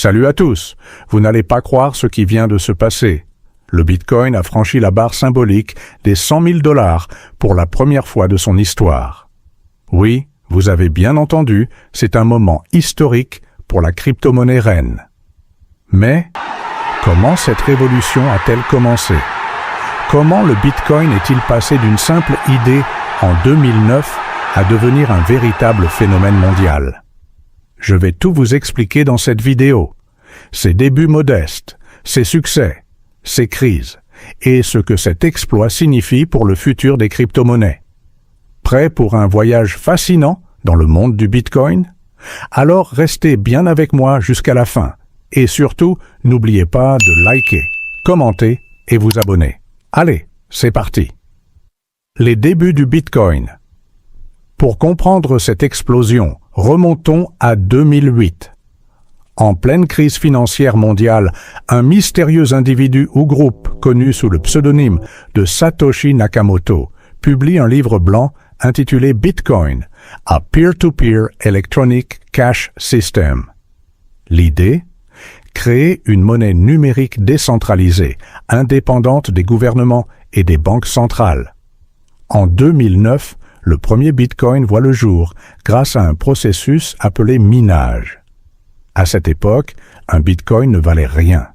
Salut à tous. Vous n'allez pas croire ce qui vient de se passer. Le Bitcoin a franchi la barre symbolique des 100 000 $ pour la première fois de son histoire. Oui, vous avez bien entendu, c'est un moment historique pour la crypto-monnaie reine. Mais, comment cette révolution a-t-elle commencé? Comment le Bitcoin est-il passé d'une simple idée en 2009 à devenir un véritable phénomène mondial? Je vais tout vous expliquer dans cette vidéo. Ses débuts modestes, ses succès, ses crises, et ce que cet exploit signifie pour le futur des crypto-monnaies. Prêt pour un voyage fascinant dans le monde du Bitcoin? Alors restez bien avec moi jusqu'à la fin. Et surtout, n'oubliez pas de liker, commenter et vous abonner. Allez, c'est parti. Les débuts du Bitcoin. Pour comprendre cette explosion, remontons à 2008. En pleine crise financière mondiale, un mystérieux individu ou groupe connu sous le pseudonyme de Satoshi Nakamoto publie un livre blanc intitulé Bitcoin, a Peer-to-Peer Electronic Cash System. L'idée? Créer une monnaie numérique décentralisée, indépendante des gouvernements et des banques centrales. En 2009, le premier Bitcoin voit le jour grâce à un processus appelé minage. À cette époque, un Bitcoin ne valait rien.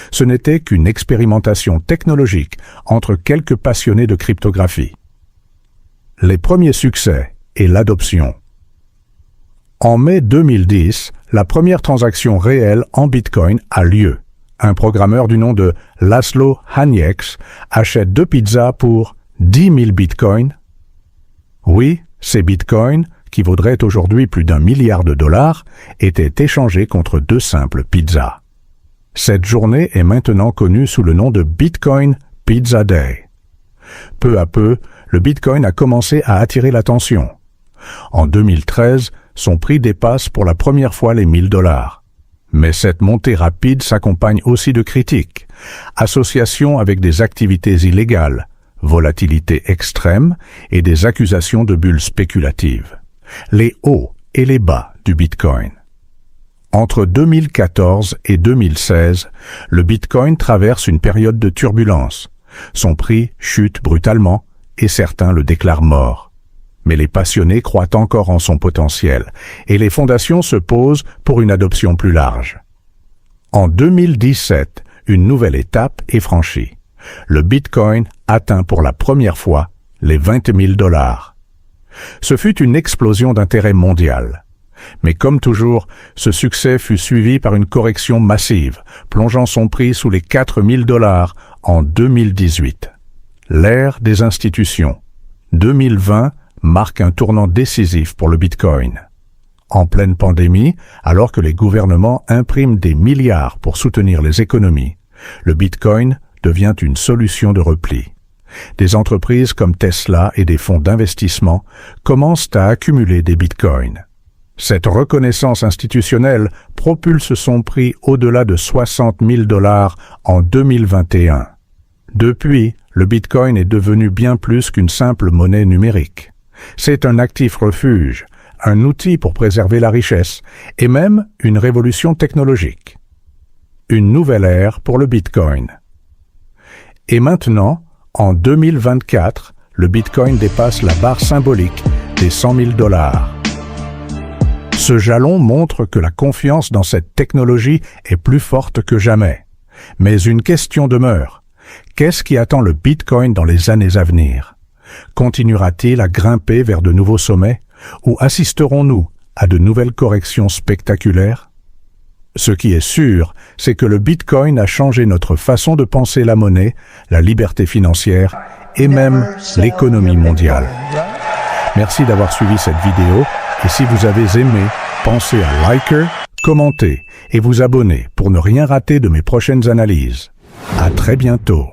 Ce n'était qu'une expérimentation technologique entre quelques passionnés de cryptographie. Les premiers succès et l'adoption. En mai 2010, la première transaction réelle en Bitcoin a lieu. Un programmeur du nom de Laszlo Hanieks achète 2 pizzas pour 10 000 Bitcoins. Oui, ces Bitcoins, qui vaudraient aujourd'hui plus d'1 milliard de $, étaient échangés contre 2 simples pizzas. Cette journée est maintenant connue sous le nom de Bitcoin Pizza Day. Peu à peu, le Bitcoin a commencé à attirer l'attention. En 2013, son prix dépasse pour la première fois les 1 000 $. Mais cette montée rapide s'accompagne aussi de critiques, association avec des activités illégales, volatilité extrême et des accusations de bulles spéculatives. Les hauts et les bas du Bitcoin. Entre 2014 et 2016, le Bitcoin traverse une période de turbulence. Son prix chute brutalement et certains le déclarent mort. Mais les passionnés croient encore en son potentiel et les fondations se posent pour une adoption plus large. En 2017, une nouvelle étape est franchie. Le Bitcoin atteint pour la première fois les 20 000 $. Ce fut une explosion d'intérêt mondial. Mais comme toujours, ce succès fut suivi par une correction massive, plongeant son prix sous les 4 000 $ en 2018. L'ère des institutions. 2020 marque un tournant décisif pour le Bitcoin. En pleine pandémie, alors que les gouvernements impriment des milliards pour soutenir les économies, le Bitcoin devient une solution de repli. Des entreprises comme Tesla et des fonds d'investissement commencent à accumuler des bitcoins. Cette reconnaissance institutionnelle propulse son prix au-delà de 60 000 $ en 2021. Depuis, le bitcoin est devenu bien plus qu'une simple monnaie numérique. C'est un actif refuge, un outil pour préserver la richesse et même une révolution technologique. Une nouvelle ère pour le bitcoin. Et maintenant, en 2024, le Bitcoin dépasse la barre symbolique des 100 000 $. Ce jalon montre que la confiance dans cette technologie est plus forte que jamais. Mais une question demeure. Qu'est-ce qui attend le Bitcoin dans les années à venir? Continuera-t-il à grimper vers de nouveaux sommets ou assisterons-nous à de nouvelles corrections spectaculaires? Ce qui est sûr, c'est que le Bitcoin a changé notre façon de penser la monnaie, la liberté financière et même l'économie mondiale. Merci d'avoir suivi cette vidéo et si vous avez aimé, pensez à liker, commenter et vous abonner pour ne rien rater de mes prochaines analyses. À très bientôt.